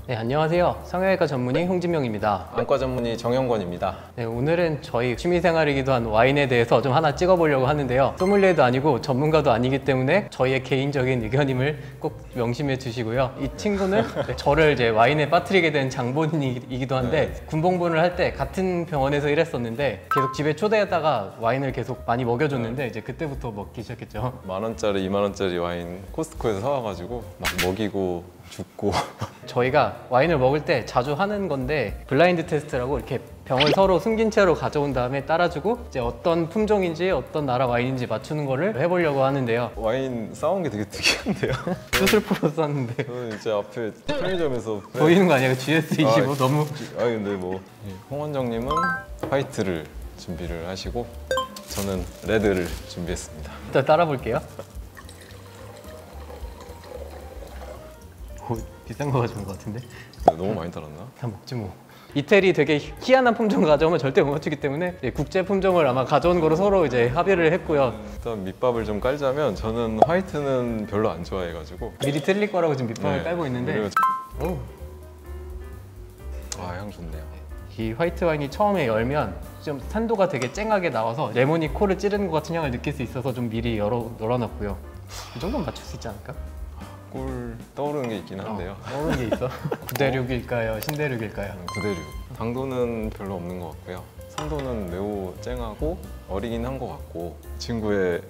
네, 안녕하세요. 성형외과 전문의 홍진명입니다. 안과 전문의 정영권입니다. 네, 오늘은 저희 취미생활이기도 한 와인에 대해서 좀 하나 찍어보려고 하는데요. 소믈리에도 아니고 전문가도 아니기 때문에 저희의 개인적인 의견임을 꼭 명심해 주시고요. 이 친구는 저를 이제 와인에 빠뜨리게 된 장본인이기도 한데 군복무를 할 때 같은 병원에서 일했었는데 계속 집에 초대했다가 와인을 계속 많이 먹여줬는데 이제 그때부터 먹기 시작했죠. 10,000원짜리, 20,000원짜리 와인 코스트코에서 사와가지고 막 먹이고 죽고. 저희가 와인을 먹을 때 자주 하는 건데 블라인드 테스트라고 이렇게 병을 서로 숨긴 채로 가져온 다음에 따라주고 이제 어떤 품종인지 어떤 나라 와인인지 맞추는 거를 해보려고 하는데요. 와인 싸운 게 되게 특이한데요. 수술포로 쌌는데 저는 이제 앞에 편의점에서 보이는 거 아니에요? GS25 너무 근데 뭐 홍 원장님은 화이트를 준비를 하시고 저는 레드를 준비했습니다. 일단 따라 볼게요. 오, 비싼 거 가져온 것 같은데? 너무 많이 따랐나? 그냥 먹지 뭐. 이태리 되게 희한한 품종 가져오면 절대 못 맞추기 때문에 국제 품종을 아마 가져온 거로 서로 이제 합의를 했고요. 일단 밑밥을 좀 깔자면 저는 화이트는 별로 안 좋아해가지고 미리 틀릴 거라고 지금 밑밥을 깔고 있는데 오. 향 좋네요. 이 화이트 와인이 처음에 열면 좀 산도가 되게 쨍하게 나와서 레몬이 코를 찌르는 것 같은 향을 느낄 수 있어서 좀 미리 열어놨고요. 이 정도면 맞출 수 있지 않을까? 꿀 떠오르는 게 있긴 한데요. 떠오르는 게 있어? 구대륙일까요? 신대륙일까요? 구대륙. 당도는 별로 없는 것 같고요. 산도는 매우 쨍하고 어리긴 한 것 같고 친구의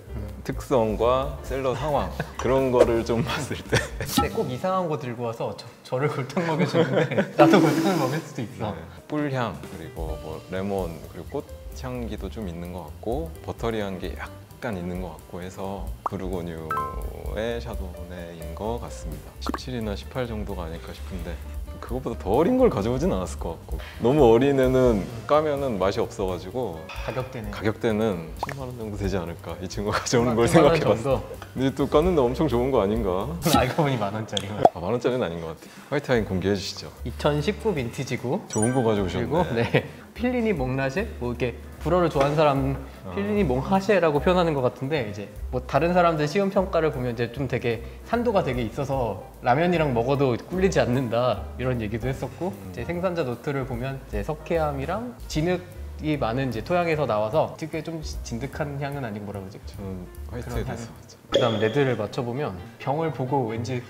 특성과 셀러 상황 그런 거를 좀 봤을 때 근데 꼭 이상한 거 들고 와서 저를 골탕 먹여주는데 나도 골탕을 먹일 수도 있어. 꿀향 그리고 뭐 레몬 그리고 꽃향기도 좀 있는 것 같고 버터리한 게 약간 있는 것 같고 해서 부르고뉴의 샤도네인 것 같습니다. 17이나 18 정도가 아닐까 싶은데 그것보다 더 어린 걸 가져오진 않았을 것 같고 너무 어린 애는 까면은 맛이 없어가지고 가격대는 10만 원 정도 되지 않을까 이 친구가 가져오는 걸 생각해봤어. 근데 또 깠는데 엄청 좋은 거 아닌가? 알고 보니 10,000원짜리. 10,000원짜리는 아닌 것 같아. 화이트 와인 공개해 주시죠. 2019 빈티지고 좋은 거 가져오셨네. 그리고 필리니 몽라쉐? 뭐 이렇게 불어를 좋아하는 사람 필리니 몽하쉐라고 표현하는 것 같은데 이제 뭐 다른 사람들 시음 평가를 보면 이제 좀 되게 산도가 되게 있어서 라면이랑 먹어도 꿀리지 않는다 이런 얘기도 했었고 이제 생산자 노트를 보면 이제 석회암이랑 진흙이 많은 이제 토양에서 나와서 되게 좀 진득한 향은 아니고 뭐라 그러지? 저는 화이트에 대해서 그다음 레드를 맞춰보면 병을 보고 왠지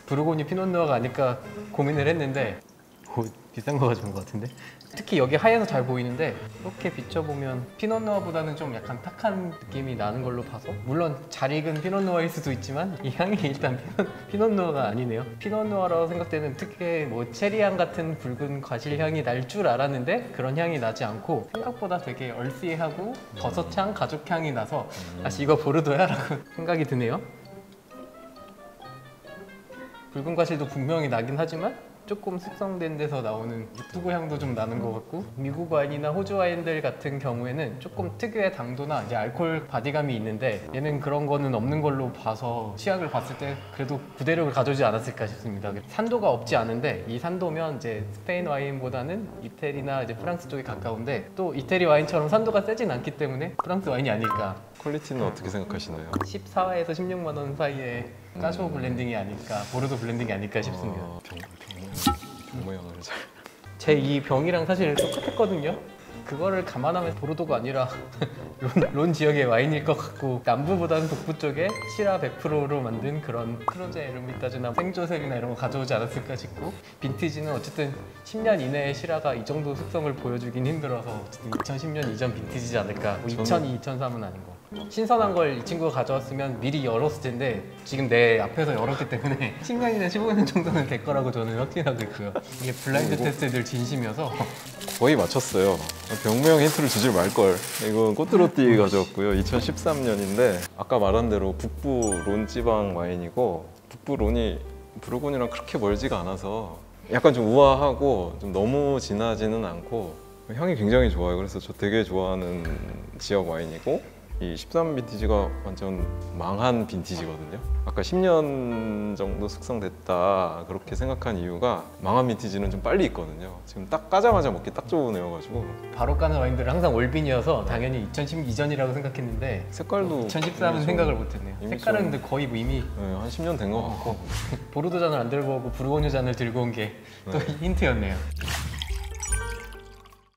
부르고뉴 피노누아가 아닐까 고민을 했는데 비싼 거 가져온 것 같은데? 특히 여기 하얘서 잘 보이는데 이렇게 비춰보면 피노누아보다는 좀 약간 탁한 느낌이 나는 걸로 봐서 물론 잘 익은 피노누아일 수도 있지만 이 향이 일단 피노누아가 아니네요. 피노누아라고 생각되는 특히 뭐 체리향 같은 붉은 과실향이 날 줄 알았는데 그런 향이 나지 않고 생각보다 되게 얼씨하고 버섯향, 가죽향이 나서 다시 이거 보르도야? 라고 생각이 드네요. 붉은 과실도 분명히 나긴 하지만 조금 숙성된 데서 나오는 유투브 향도 좀 나는 것 같고 미국 와인이나 호주 와인들 같은 경우에는 조금 특유의 당도나 이제 알코올 바디감이 있는데 얘는 그런 거는 없는 걸로 봐서 취향을 봤을 때 그래도 구대륙을 가져오지 않았을까 싶습니다. 산도가 없지 않은데 이 산도면 이제 스페인 와인보다는 이태리나 이제 프랑스 쪽에 가까운데 또 이태리 와인처럼 산도가 세진 않기 때문에 프랑스 와인이 아닐까. 퀄리티는 어떻게 생각하시나요? 14에서 16만 원 사이에 까쇼 블렌딩이 아닐까, 보르도 블렌딩이 아닐까 싶습니다. 병 모양을 잘. 제 이 병이랑 사실 똑같았거든요. 그거를 감안하면 보르도가 아니라 론 지역의 와인일 것 같고 남부보다는 북부 쪽에 시라 100%로 만든 그런 크로제 에르미타즈나 생조셉이나 이런 거 가져오지 않았을까 싶고 빈티지는 어쨌든 10년 이내에 시라가 이 정도 숙성을 보여주긴 힘들어서 어쨌든 2010년 이전 빈티지지 않을까. 뭐 2002, 2003은 아닌 거. 신선한 걸 이 친구가 가져왔으면 미리 열었을 텐데 지금 내 앞에서 열었기 때문에 10년이나 15년 정도는 될 거라고 저는 확신하고 있고요. 이게 블라인드 테스트들 진심이어서 거의 맞췄어요. 병모형 힌트를 주질 말걸. 이건 꼬트로띠 가져왔고요. 2013년인데 아까 말한 대로 북부 론 지방 와인이고 북부 론이 부르고뉴랑 그렇게 멀지가 않아서 약간 좀 우아하고 좀 너무 진하지는 않고 향이 굉장히 좋아요. 그래서 저 되게 좋아하는 지역 와인이고 이 13 빈티지가 완전 망한 빈티지거든요. 아까 10년 정도 숙성됐다 그렇게 생각한 이유가 망한 빈티지는 좀 빨리 있거든요. 지금 딱 까자마자 먹기 딱 좋은 애여가지고 바로 까는 와인들은 항상 올빈이어서 당연히 2010 이전이라고 생각했는데 색깔도 2013은 생각을 못했네요. 이미 색깔은 좀- 근데 거의 뭐 이미 네, 한 10년 된 것 같고 보르도 잔을 안 들고 오고 부르고뉴 잔을 들고 온 게 또 네. 힌트였네요.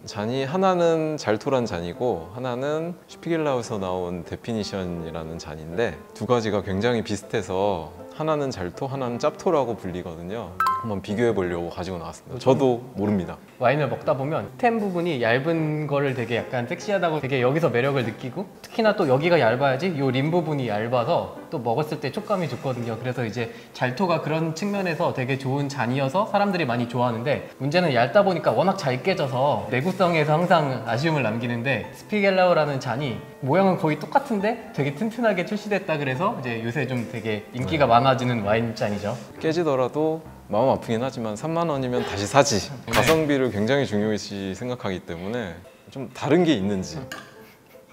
잔이 하나는 잘토란 잔이고 하나는 슈피겔라우에서 나온 데피니션이라는 잔인데 두 가지가 굉장히 비슷해서 하나는 잘토, 하나는 짭토라고 불리거든요. 한번 비교해 보려고 가지고 나왔습니다. 저도 모릅니다. 와인을 먹다 보면 스템 부분이 얇은 거를 되게 약간 섹시하다고 되게 여기서 매력을 느끼고 특히나 또 여기가 얇아야지 요 림 부분이 얇아서 또 먹었을 때 촉감이 좋거든요. 그래서 이제 잘토가 그런 측면에서 되게 좋은 잔이어서 사람들이 많이 좋아하는데 문제는 얇다 보니까 워낙 잘 깨져서 내구성에서 항상 아쉬움을 남기는데 스피겔라우라는 잔이 모양은 거의 똑같은데 되게 튼튼하게 출시됐다 그래서 이제 요새 좀 되게 인기가 많아지는 와인 잔이죠. 깨지더라도 마음 아프긴 하지만 3만 원이면 다시 사지. 가성비를 굉장히 중요시 생각하기 때문에 좀 다른 게 있는지.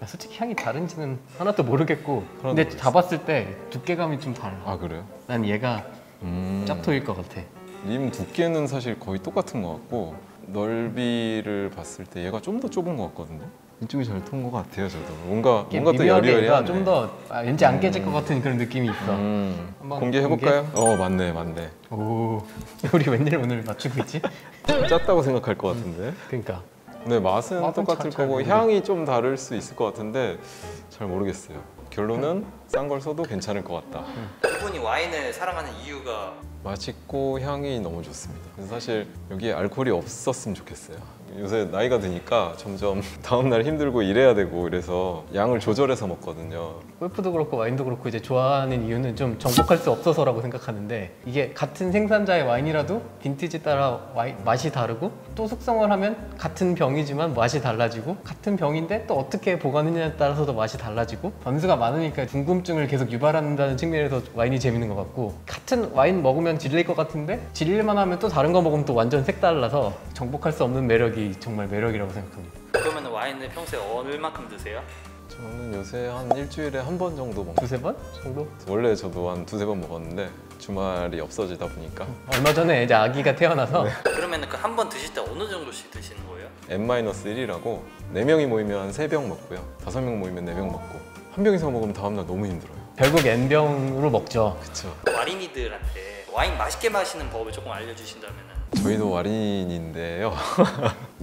솔직히 향이 다른지는 하나도 모르겠고 근데 모르겠어. 잡았을 때 두께감이 좀 달라. 아 그래요? 난 얘가 음. 짭토일 것 같아. 림 두께는 사실 거의 똑같은 것 같고 넓이를 봤을 때 얘가 좀 더 좁은 것 같거든요. 이쪽이 잘 튼 것 같아요, 저도. 뭔가 또 여리여리하네. 좀더 왠지 안 깨질 것 같은 그런 느낌이 있어. 한번 공개해볼까요? 맞네, 맞네. 오, 우리 웬일 오늘 맞추고 있지? 좀 짰다고 생각할 것 같은데. 그러니까 네, 맛은 맛은 똑같을 잘 거고 모르겠- 향이 좀 다를 수 있을 것 같은데 잘 모르겠어요. 결론은 싼 걸 써도 괜찮을 것 같다. 이분이 와인을 사랑하는 이유가 맛있고 향이 너무 좋습니다. 그래서 사실 여기에 알코올이 없었으면 좋겠어요. 요새 나이가 드니까 점점 다음날 힘들고 일해야 되고 이래서 양을 조절해서 먹거든요. 골프도 그렇고 와인도 그렇고 이제 좋아하는 이유는 좀 정복할 수 없어서라고 생각하는데 이게 같은 생산자의 와인이라도 빈티지 따라 맛이 다르고 또 숙성을 하면 같은 병이지만 맛이 달라지고 같은 병인데 또 어떻게 보관했냐에 따라서도 맛이 달라지고 변수가 많으니까 궁금증을 계속 유발한다는 측면에서 와인이 재밌는 것 같고 같은 와인 먹으면 질릴 것 같은데 질릴만 하면 또 다른 거 먹으면 또 완전 색달라서 정복할 수 없는 매력이 정말 매력이라고 생각합니다. 그러면 와인을 평소에 얼마큼 드세요? 저는 요새 한 일주일에 한 번 정도 먹는 두세 번 정도? 원래 저도 한 두세 번 먹었는데 주말이 없어지다 보니까 얼마 전에 이제 아기가 태어나서 그러면 그 한 번 드실 때 어느 정도씩 드시는 거예요? N-1이라고 4명이 모이면 3병 먹고요. 5명 모이면 4병 먹고 한 병 이상 먹으면 다음날 너무 힘들어요. 결국 N병으로 먹죠. 그쵸. 와린이들한테 와인 맛있게 마시는 법을 조금 알려주신다면 저희도 와린인데요.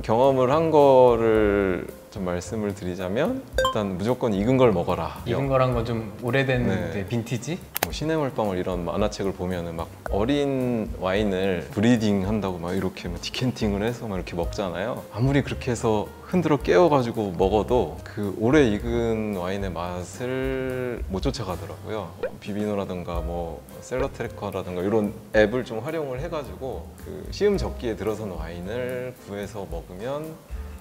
경험을 한 거를 좀 말씀을 드리자면 일단 무조건 익은 걸 먹어라. 익은 거란 건 좀 오래된 네. 이제 빈티지? 뭐 신의 물방울 이런 만화책을 보면은 막 어린 와인을 브리딩 한다고 막 이렇게 뭐 디캔팅을 해서 막 이렇게 먹잖아요. 아무리 그렇게 해서 흔들어 깨워가지고 먹어도 그 오래 익은 와인의 맛을 못 쫓아가더라고요. 비비노라든가 뭐 셀러트래커라든가 이런 앱을 좀 활용을 해가지고 그 시음 적기에 들어선 와인을 구해서 먹으면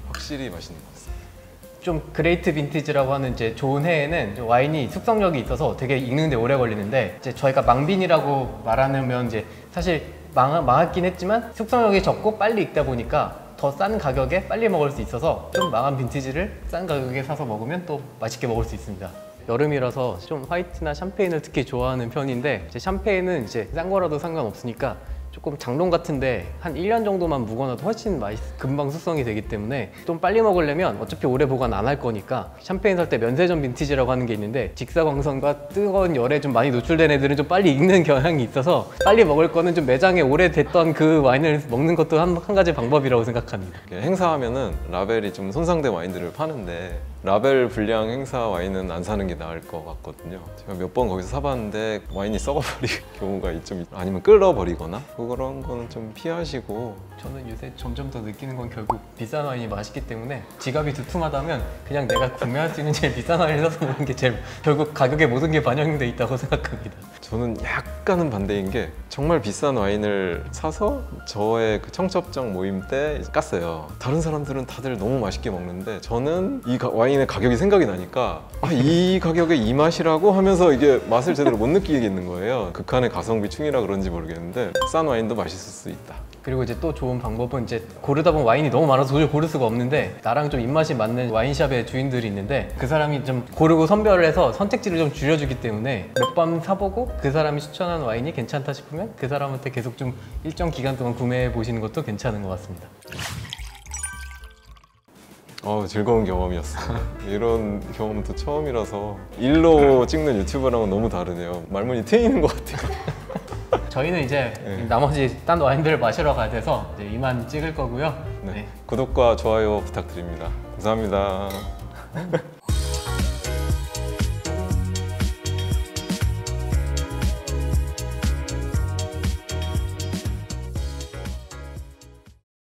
확실히 맛있는 것 같습니다. 좀 그레이트 빈티지라고 하는 이제 좋은 해에는 좀 와인이 숙성력이 있어서 되게 익는데 오래 걸리는데 이제 저희가 망빈이라고 말하면 이제 사실 망했긴 했지만 숙성력이 적고 빨리 익다 보니까 더 싼 가격에 빨리 먹을 수 있어서 좀 망한 빈티지를 싼 가격에 사서 먹으면 또 맛있게 먹을 수 있습니다. 여름이라서 좀 화이트나 샴페인을 특히 좋아하는 편인데 이제 샴페인은 이제 싼 거라도 상관없으니까 조금 장롱 같은데 한 1년 정도만 묵어놔도 훨씬 금방 숙성이 되기 때문에 좀 빨리 먹으려면 어차피 오래 보관 안 할 거니까 샴페인 살 때 면세점 빈티지라고 하는 게 있는데 직사광선과 뜨거운 열에 좀 많이 노출된 애들은 좀 빨리 익는 경향이 있어서 빨리 먹을 거는 좀 매장에 오래됐던 그 와인을 먹는 것도 한 가지 방법이라고 생각합니다. 이렇게 행사하면은 라벨이 좀 손상된 와인들을 파는데 라벨 불량 행사 와인은 안 사는 게 나을 것 같거든요. 제가 몇 번 거기서 사봤는데 와인이 썩어버릴 경우가 좀 아니면 끓어버리거나 그런 거는 좀 피하시고. 저는 요새 점점 더 느끼는 건 결국 비싼 와인이 맛있기 때문에 지갑이 두툼하다면 그냥 내가 구매할 수 있는 제일 비싼 와인을 사서 먹는 게 제일 결국 가격에 모든 게 반영돼 있다고 생각합니다. 저는 약간은 반대인 게 정말 비싼 와인을 사서 저의 그 청첩장 모임 때 깠어요. 다른 사람들은 다들 너무 맛있게 먹는데 저는 이 와인의 가격이 생각이 나니까 이 가격에 이 맛이라고 하면서 이게 맛을 제대로 못 느끼겠는 거예요. 극한의 가성비 충이라 그런지 모르겠는데 싼 와인도 맛있을 수 있다. 그리고 이제 또 좋은 방법은 이제 고르다 보면 와인이 너무 많아서 도저히 고를 수가 없는데 나랑 좀 입맛이 맞는 와인샵의 주인들이 있는데 그 사람이 좀 고르고 선별을 해서 선택지를 좀 줄여주기 때문에 몇 번 사보고 그 사람이 추천한 와인이 괜찮다 싶으면 그 사람한테 계속 좀 일정 기간 동안 구매해 보시는 것도 괜찮은 것 같습니다. 즐거운 경험이었어요. 이런 경험도 처음이라서 일로 찍는 유튜브랑은 너무 다르네요. 말문이 트이는 것 같아요. 저희는 이제 네. 나머지 딴 와인들을 마시러 가야 돼서 이제 이만 찍을 거고요. 네. 구독과 좋아요 부탁드립니다. 감사합니다.